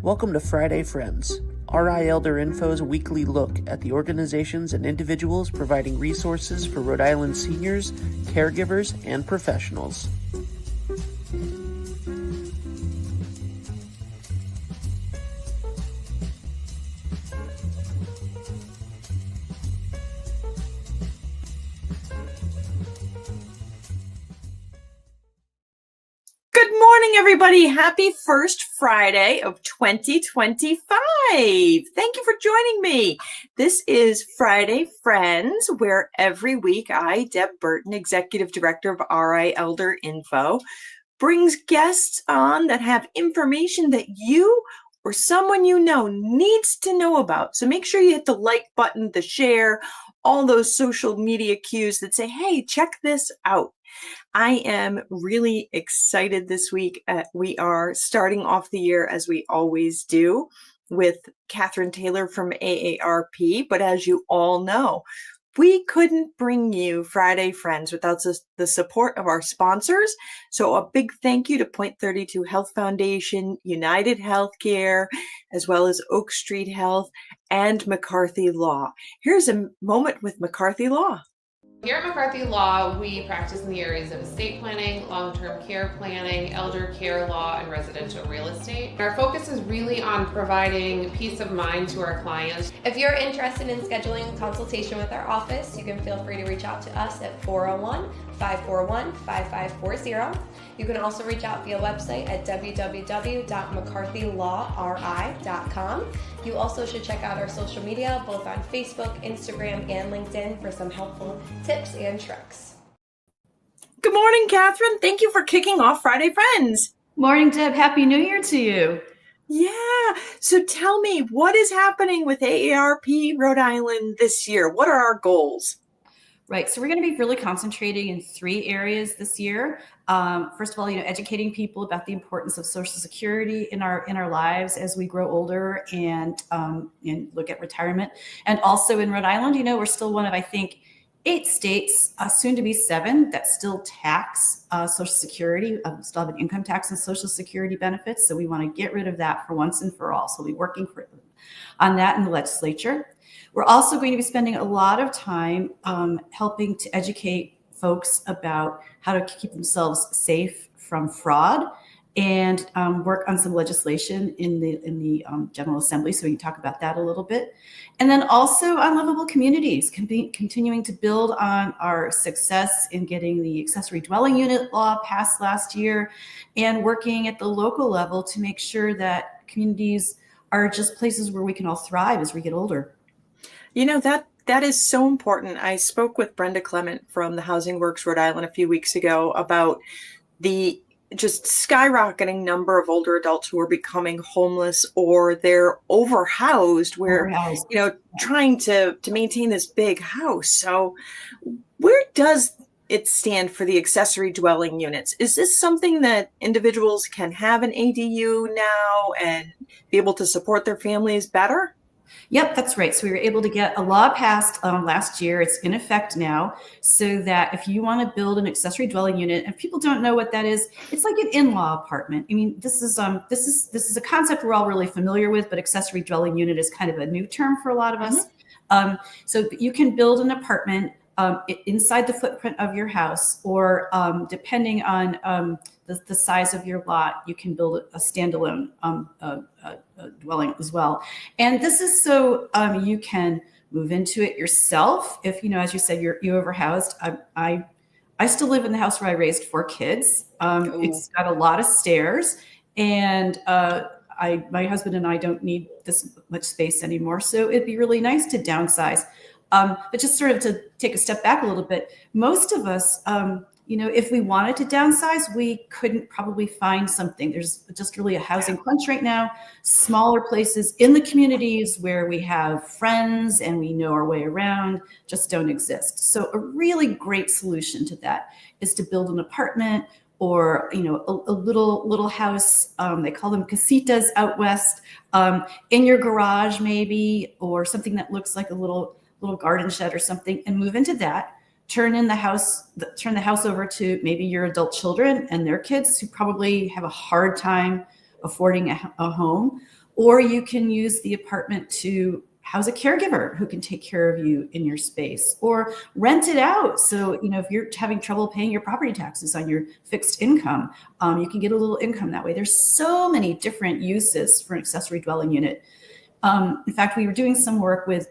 Welcome to Friday Friends, RI Elder Info's weekly look at the organizations and individuals providing resources for Rhode Island seniors, caregivers, and professionals. Good morning, everybody. Happy first Friday of 2025. Thank you for joining me. This is Friday Friends, where every week I, Deb Burton, Executive Director of RI Elder Info, brings guests on that have information that you or someone you know needs to know about. So make sure you hit the like button, the share, all those social media cues that say, hey, check this out. I am really excited this week. We are starting off the year as we always do with Catherine Taylor from AARP. But as you all know, we couldn't bring you Friday Friends without the support of our sponsors. So a big thank you to Point 32 Health Foundation, United Healthcare, as well as Oak Street Health and McCarthy Law. Here's a moment with McCarthy Law. Here at McCarthy Law, we practice in the areas of estate planning, long-term care planning, elder care law, and residential real estate. Our focus is really on providing peace of mind to our clients. If you're interested in scheduling a consultation with our office, you can feel free to reach out to us at 401-541-5540. You can also reach out via website at www.mccarthylawri.com. You also should check out our social media, both on Facebook, Instagram, and LinkedIn for some helpful tips and tricks. Good morning, Catherine. Thank you for kicking off Friday Friends. Morning, Deb. Happy New Year to you. Yeah. So tell me, what is happening with AARP Rhode Island this year? What are our goals? Right. So we're going to be really concentrating in 3 areas this year. First of all, educating people about the importance of Social Security in our lives as we grow older and look at retirement. And also in Rhode Island, we're still one of, I think, 8 states, soon to be 7, that still tax Social Security, still have an income tax and Social Security benefits. So we want to get rid of that for once and for all. So we'll be working on that in the legislature. We're also going to be spending a lot of time helping to educate folks about how to keep themselves safe from fraud and work on some legislation in the General Assembly. So we can talk about that a little bit. And then also on livable communities, continuing to build on our success in getting the accessory dwelling unit law passed last year and working at the local level to make sure communities are just places where we can all thrive as we get older. That is so important. I spoke with Brenda Clement from the Housing Works Rhode Island a few weeks ago about the just skyrocketing number of older adults who are becoming homeless or they're overhoused, trying to maintain this big house. So where does it stand for the accessory dwelling units? Is this something that individuals can have an ADU now and be able to support their families better? Yep, that's right. So we were able to get a law passed last year. It's in effect now, so that if you want to build an accessory dwelling unit, and people don't know what that is, it's like an in-law apartment. I mean, this is a concept we're all really familiar with, but accessory dwelling unit is kind of a new term for a lot of us. So you can build an apartment inside the footprint of your house, or depending on the size of your lot, you can build a standalone dwelling as well. And this is so you can move into it yourself. If, as you said, you're overhoused. I still live in the house where I raised 4 kids. It's got a lot of stairs, and my husband and I don't need this much space anymore. So it'd be really nice to downsize. But just sort of to take a step back a little bit, most of us, if we wanted to downsize, we couldn't probably find something. There's just really a housing crunch right now. Smaller places in the communities where we have friends and we know our way around just don't exist. So a really great solution to that is to build an apartment or, a little house. They call them casitas out west, in your garage maybe, or something that looks like a little garden shed or something, and move into that. Turn the house over to maybe your adult children and their kids who probably have a hard time affording a home, or you can use the apartment to house a caregiver who can take care of you in your space, or rent it out. So, if you're having trouble paying your property taxes on your fixed income, you can get a little income that way. There's so many different uses for an accessory dwelling unit. In fact, we were doing some work with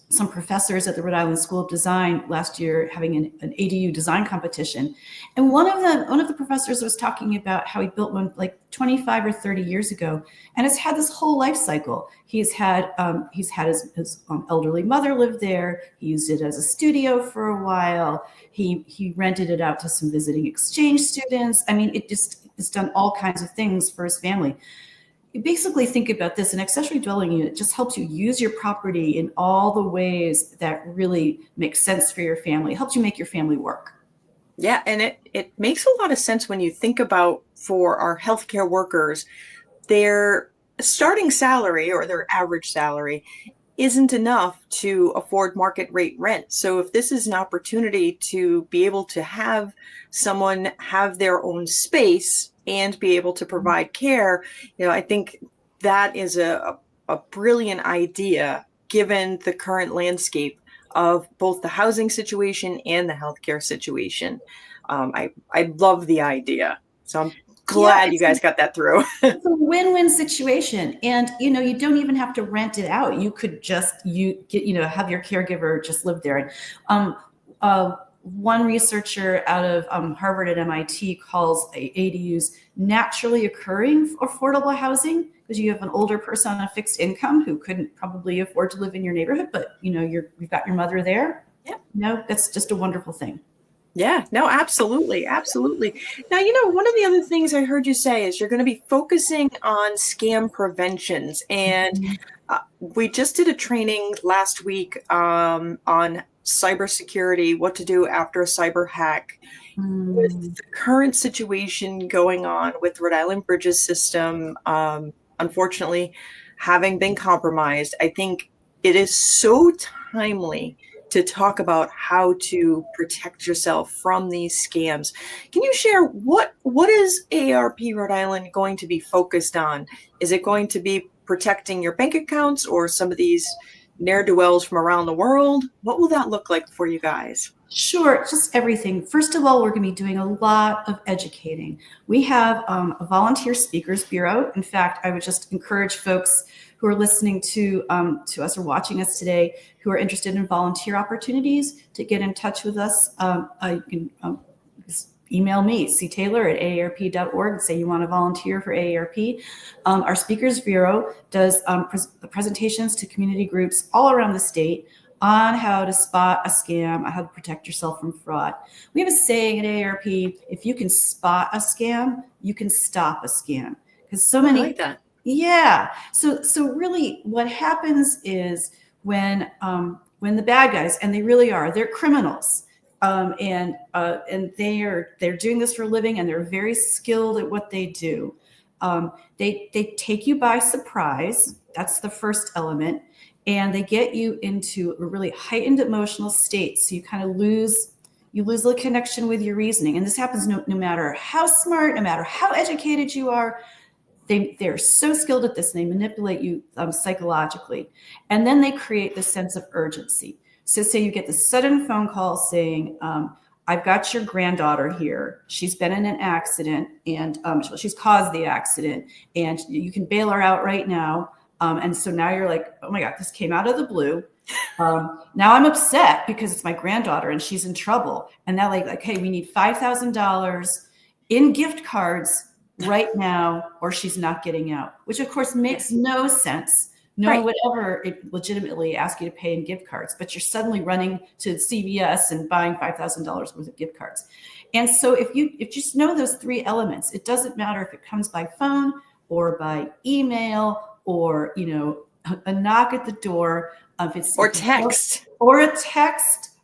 some professors at the Rhode Island School of Design last year, having an ADU design competition. And one of the professors was talking about how he built one like 25 or 30 years ago, and it's had this whole life cycle. He's had his elderly mother live there. He used it as a studio for a while. He rented it out to some visiting exchange students. I mean, it's done all kinds of things for his family. You basically think about this: an accessory dwelling unit just helps you use your property in all the ways that really make sense for your family. It helps you make your family work. Yeah, and it makes a lot of sense when you think about, for our healthcare workers, their starting salary or their average salary isn't enough to afford market rate rent. So if this is an opportunity to be able to have someone have their own space and be able to provide care, I think that is a brilliant idea given the current landscape of both the housing situation and the healthcare situation. I love the idea. So I'm glad you guys got that through. It's a win-win situation. And, you don't even have to rent it out. You could just, have your caregiver just live there. One researcher out of Harvard and MIT calls ADUs naturally occurring affordable housing, because you have an older person on a fixed income who couldn't probably afford to live in your neighborhood, but you've got your mother there. Yeah. That's just a wonderful thing. Yeah, no, absolutely. Absolutely. Now, one of the other things I heard you say is you're going to be focusing on scam preventions. And we just did a training last week on cybersecurity, what to do after a cyber hack. With the current situation going on with Rhode Island Bridges system, unfortunately, having been compromised, I think it is so timely to talk about how to protect yourself from these scams. Can you share what is AARP Rhode Island going to be focused on? Is it going to be protecting your bank accounts or some of these ne'er-do-wells from around the world? What will that look like for you guys? Sure, just everything. First of all, we're going to be doing a lot of educating. We have a volunteer speakers bureau. In fact, I would just encourage folks who are listening to us or watching us today who are interested in volunteer opportunities to get in touch with us. You can just email me, ctaylor@aarp.org, and say you want to volunteer for AARP. Our speakers bureau does presentations to community groups all around the state on how to spot a scam, how to protect yourself from fraud. We have a saying at AARP: if you can spot a scam, you can stop a scam. Because so many. I like that. Yeah. So really what happens is when the bad guys, and they really are, they're criminals. And they're doing this for a living, and they're very skilled at what they do. They take you by surprise. That's the first element. And they get you into a really heightened emotional state. So you kind of lose the connection with your reasoning. And this happens no matter how smart, no matter how educated you are. They're so skilled at this, and they manipulate you psychologically. And then they create this sense of urgency. So say you get the sudden phone call saying, I've got your granddaughter here. She's been in an accident, and she's caused the accident, and you can bail her out right now. And so now you're like, oh my God, this came out of the blue. Now I'm upset because it's my granddaughter and she's in trouble. And now like, hey, we need $5,000 in gift cards right now, or she's not getting out, which of course makes no sense. No one would ever legitimately ask you to pay in gift cards, but you're suddenly running to CVS and buying $5,000 worth of gift cards. And so if you just know those three elements, it doesn't matter if it comes by phone or by email or, a knock at the door, or text,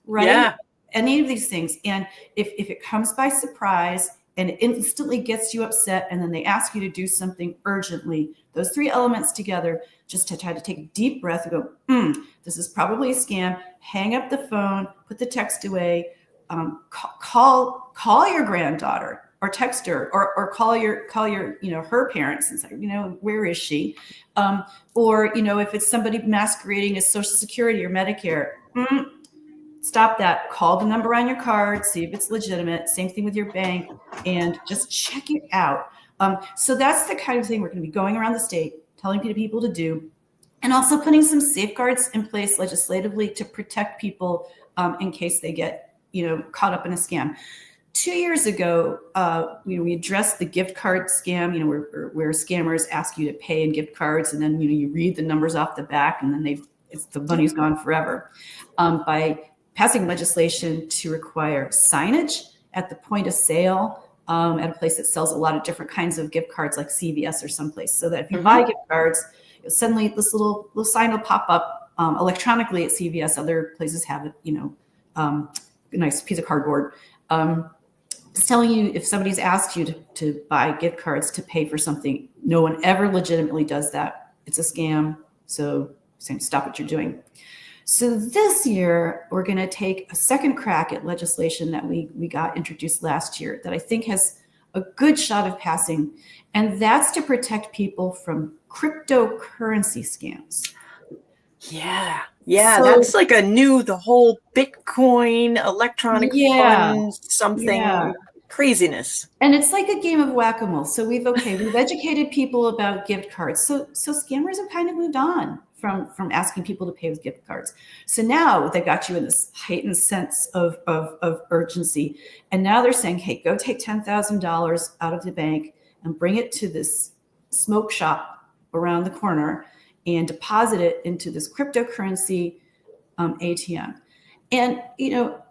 right? Yeah. Any of these things. And if it comes by surprise and it instantly gets you upset, and then they ask you to do something urgently, those three elements together, just to try to take a deep breath and go, this is probably a scam. Hang up the phone, put the text away, call your granddaughter or text her, or call your, her parents and say, where is she? Or, if it's somebody masquerading as Social Security or Medicare, stop that. Call the number on your card, see if it's legitimate. Same thing with your bank, and just check it out. So that's the kind of thing we're going to be going around the state, telling people to do, and also putting some safeguards in place legislatively to protect people in case they get, caught up in a scam. 2 years ago, we addressed the gift card scam, where scammers ask you to pay in gift cards, and then you read the numbers off the back, and then the money's gone forever. By passing legislation to require signage at the point of sale at a place that sells a lot of different kinds of gift cards, like CVS or someplace, so that if you buy gift cards, suddenly this little sign will pop up electronically at CVS. Other places have it, a nice piece of cardboard. It's telling you if somebody's asked you to buy gift cards to pay for something. No one ever legitimately does that. It's a scam. So stop what you're doing. So this year, we're going to take a second crack at legislation that we got introduced last year that I think has a good shot of passing. And that's to protect people from cryptocurrency scams. Yeah, So- that's like the whole Bitcoin, electronic funds, something craziness. And it's like a game of whack-a-mole. So we've educated people about gift cards. So scammers have kind of moved on from asking people to pay with gift cards. So now they got you in this heightened sense of urgency. And now they're saying, hey, go take $10,000 out of the bank and bring it to this smoke shop around the corner and deposit it into this cryptocurrency ATM. And,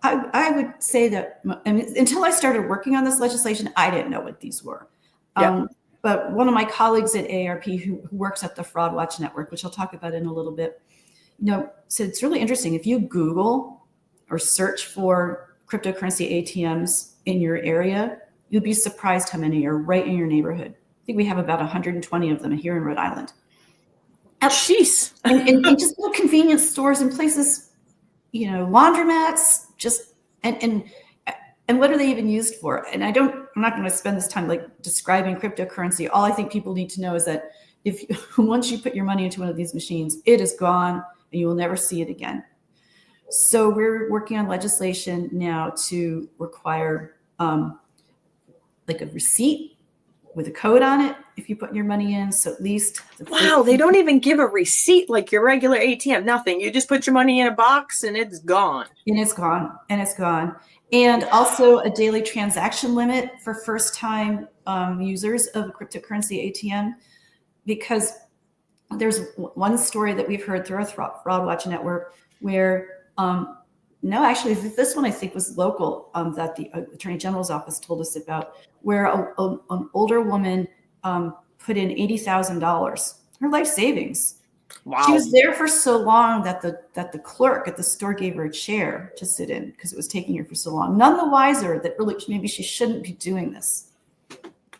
I would say that until I started working on this legislation, I didn't know what these were. But one of my colleagues at AARP who works at the Fraud Watch Network, which I'll talk about in a little bit, said it's really interesting. If you Google or search for cryptocurrency ATMs in your area, you'll be surprised how many are right in your neighborhood. I think we have about 120 of them here in Rhode Island. Jeez. and just little convenience stores and places, laundromats, and what are they even used for? And I'm not going to spend this time describing cryptocurrency. All I think people need to know is that once you put your money into one of these machines, it is gone and you will never see it again. So we're working on legislation now to require a receipt with a code on it if you put your money in. So at least They don't even give a receipt like your regular ATM. Nothing. You just put your money in a box and it's gone. And it's gone. And also a daily transaction limit for first-time users of a cryptocurrency ATM, because there's one story that we've heard through our Fraud Watch Network where, this one I think was local, that the Attorney General's office told us about, where an older woman put in $80,000, her life savings. Wow. She was there for so long that the clerk at the store gave her a chair to sit in because it was taking her for so long. None the wiser that really maybe she shouldn't be doing this.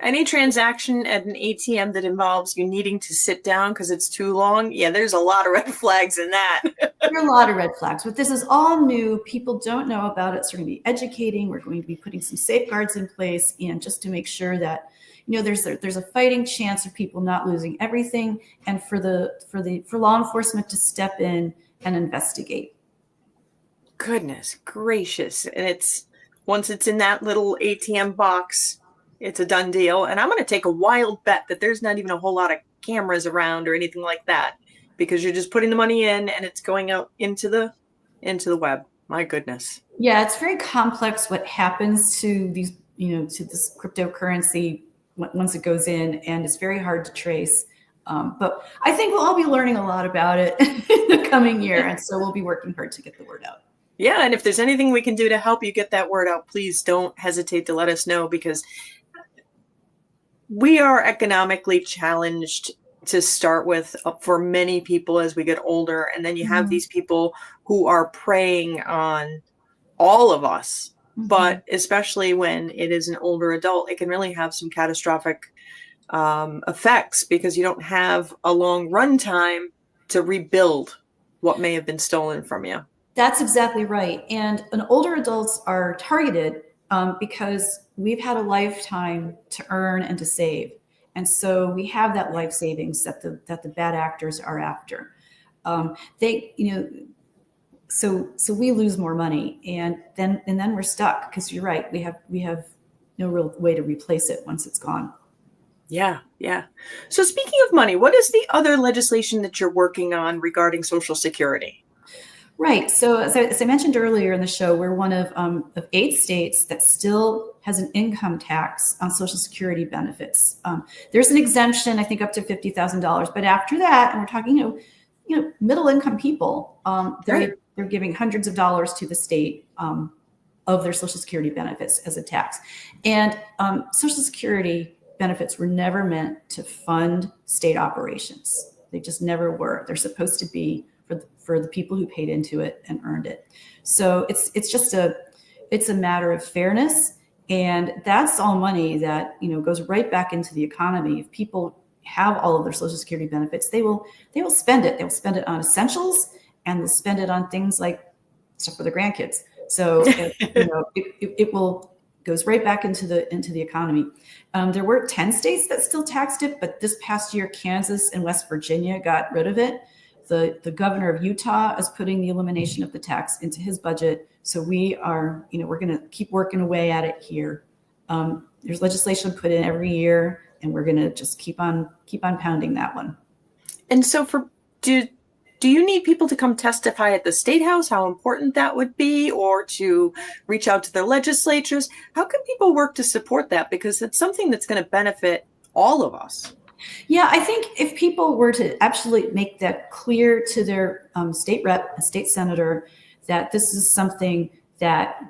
Any transaction at an ATM that involves you needing to sit down because it's too long, there's a lot of red flags in that. There are a lot of red flags, but this is all new. People don't know about it, so we're going to be educating. We're going to be putting some safeguards in place, and just to make sure that there's a fighting chance of people not losing everything, and for law enforcement to step in and investigate. Goodness gracious! And once it's in that little ATM box, it's a done deal. And I'm going to take a wild bet that there's not even a whole lot of cameras around or anything like that, because you're just putting the money in and it's going out into the web. My goodness. Yeah, it's very complex what happens to these, to this cryptocurrency once it goes in, and it's very hard to trace. But I think we'll all be learning a lot about it in the coming year, and so we'll be working hard to get the word out. Yeah, and if there's anything we can do to help you get that word out, please don't hesitate to let us know, because we are economically challenged to start with for many people as we get older. And then you have these people who are preying on all of us. But especially when it is an older adult, it can really have some catastrophic effects, because you don't have a long run time to rebuild what may have been stolen from you. That's exactly right. And older adults are targeted because we've had a lifetime to earn and to save. And so we have that life savings that the bad actors are after. So we lose more money, and then we're stuck, because you're right, we have no real way to replace it once it's gone. Yeah. So speaking of money, what is the other legislation that you're working on regarding Social Security? Right. So as I mentioned earlier in the show, we're one of 8 states that still has an income tax on Social Security benefits. There's an exemption, I think, up to $50,000, but after that, and we're talking, middle income people, they're giving hundreds of dollars to the state of their Social Security benefits as a tax. And Social Security benefits were never meant to fund state operations. They just never were. They're supposed to be for the people who paid into it and earned it. So it's a matter of fairness, and that's all money that goes right back into the economy. If people have all of their Social Security benefits, they will spend it. They'll spend it on essentials, and they'll spend it on things like stuff for their grandkids. So it will goes right back into the economy. There were 10 states that still taxed it, but this past year, Kansas and West Virginia got rid of it. The governor of Utah is putting the elimination of the tax into his budget. So we're going to keep working away at it here. There's legislation put in every year, and we're going to just keep on pounding that one. And so do you need people to come testify at the State House, how important that would be, or to reach out to their legislatures? How can people work to support that? Because it's something that's going to benefit all of us. Yeah, I think if people were to actually make that clear to their state rep, state senator, that this is something that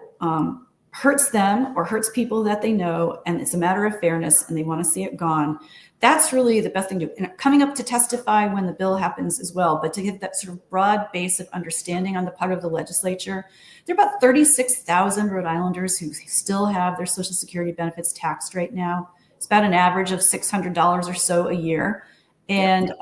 hurts them or hurts people that they know, and it's a matter of fairness, and they want to see it gone, that's really the best thing to do. And coming up to testify when the bill happens as well, but to get that sort of broad base of understanding on the part of the legislature. There are about 36,000 Rhode Islanders who still have their Social Security benefits taxed right now. It's about an average of $600 or so a year. And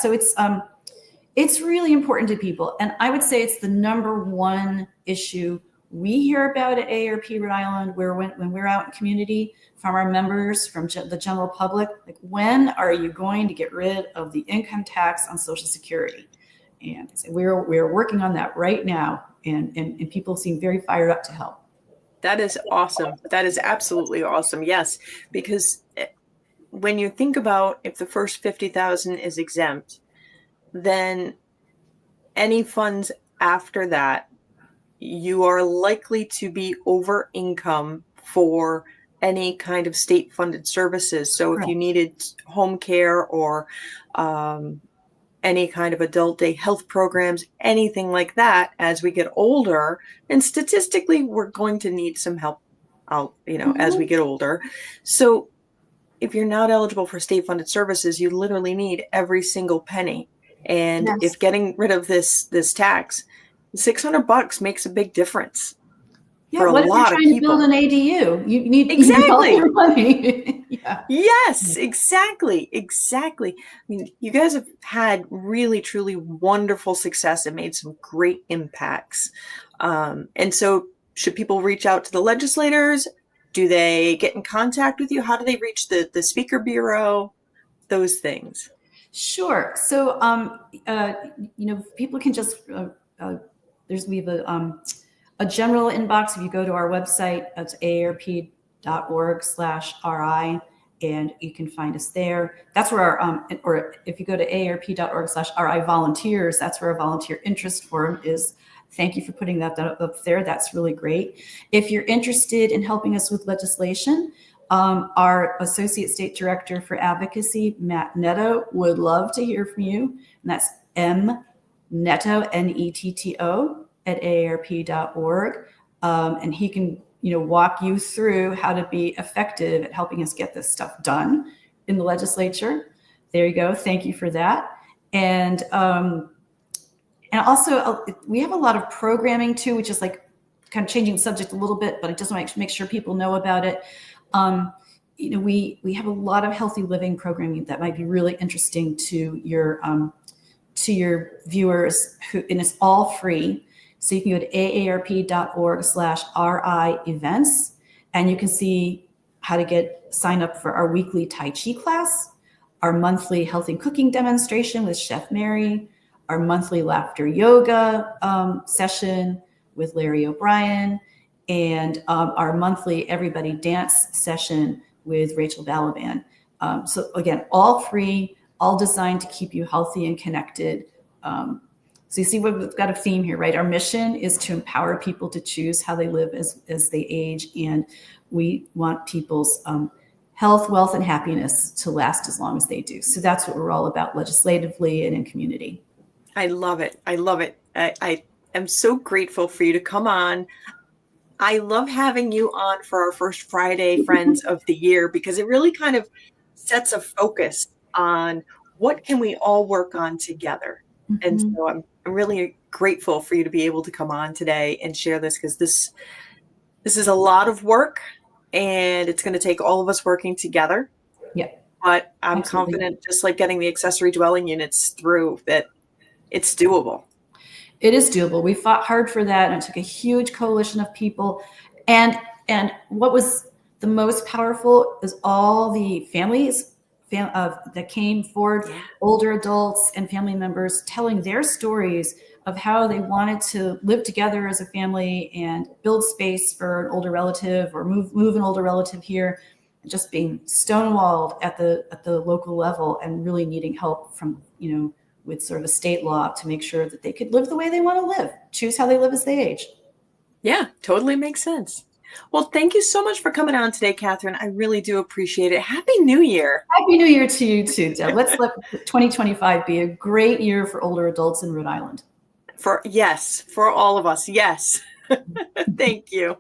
so it's really important to people. And I would say it's the number one issue we hear about at AARP Rhode Island, when we're out in community, from our members, from the general public, like, when are you going to get rid of the income tax on Social Security? And so we're working on that right now, and people seem very fired up to help. That is awesome. That is absolutely awesome. Yes, because when you think about if the first 50,000 is exempt, then any funds after that, you are likely to be over income for any kind of state funded services. So if you needed home care or any kind of adult day health programs, anything like that, as we get older, and statistically, we're going to need some help out, as we get older. So if you're not eligible for state funded services, you literally need every single penny. And if getting rid of this tax, $600 makes a big differme. Yeah, what if you're trying to build an ADU? You need all your money. Yes, exactly. I mean, you guys have had really, truly wonderful success and made some great impacts. And so should people reach out to the legislators? Do they get in contact with you? How do they reach the Speaker Bureau? Those things. Sure. So, people can just, we have a general inbox. If you go to our website, it's aarp.org/RI, and you can find us there. That's where or if you go to aarp.org/RI volunteers, that's where our volunteer interest form is. Thank you for putting that up there. That's really great. If you're interested in helping us with legislation, our Associate State Director for Advocacy, Matt Netto, would love to hear from you. And that's M Netto, Netto, at aarp.org. And he can, walk you through how to be effective at helping us get this stuff done in the legislature. There you go. Thank you for that. And also we have a lot of programming too, which is like kind of changing the subject a little bit, but I just want to make sure people know about it. We have a lot of healthy living programming that might be really interesting to your viewers, and it's all free. So you can go to aarp.org/RI events, And you can see how to sign up for our weekly Tai Chi class, our monthly health and cooking demonstration with Chef Mary, our monthly laughter yoga session with Larry O'Brien, and our monthly Everybody Dance session with Rachel Balaban. So again, all free, all designed to keep you healthy and connected. So you see we've got a theme here, right? Our mission is to empower people to choose how they live as they age. And we want people's health, wealth, and happiness to last as long as they do. So that's what we're all about legislatively and in community. I love it. I love it. I am so grateful for you to come on. I love having you on for our first Friday Friends of the Year, because it really kind of sets a focus on what can we all work on together. Mm-hmm. And so I'm really grateful for you to be able to come on today and share this, because this is a lot of work, and it's going to take all of us working together. Yeah. But I'm confident, just like getting the accessory dwelling units through, that it's doable. It is doable. We fought hard for that, and it took a huge coalition of people. And what was the most powerful is all the families that came forward, older adults and family members telling their stories of how they wanted to live together as a family and build space for an older relative, or move an older relative here, just being stonewalled at the local level and really needing help from, with sort of a state law to make sure that they could live the way they want to live, choose how they live as they age. Yeah, totally makes sense. Well, thank you so much for coming on today, Catherine. I really do appreciate it. Happy New Year. Happy New Year to you too, Deb. Let's let 2025 be a great year for older adults in Rhode Island. For all of us. Yes. Thank you.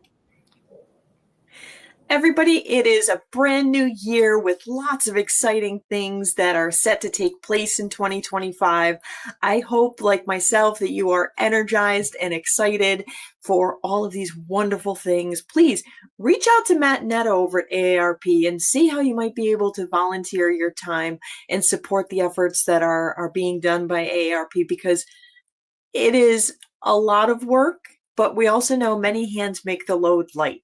Everybody, it is a brand new year with lots of exciting things that are set to take place in 2025. I hope, like myself, that you are energized and excited for all of these wonderful things. Please reach out to Matt Netto over at AARP and see how you might be able to volunteer your time and support the efforts that are being done by AARP, because it is a lot of work, but we also know many hands make the load light.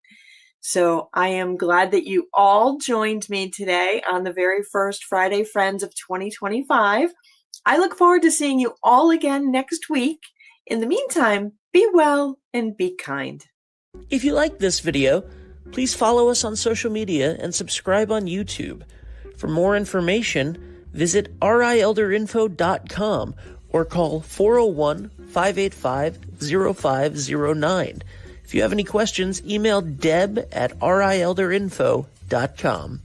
So I am glad that you all joined me today on the very first Friday Friends of 2025. I look forward to seeing you all again next week. In the meantime, be well and be kind. If you like this video, please follow us on social media and subscribe on YouTube. For more information, visit rielderinfo.com or call 401-585-0509. If you have any questions, email deb@rielderinfo.com.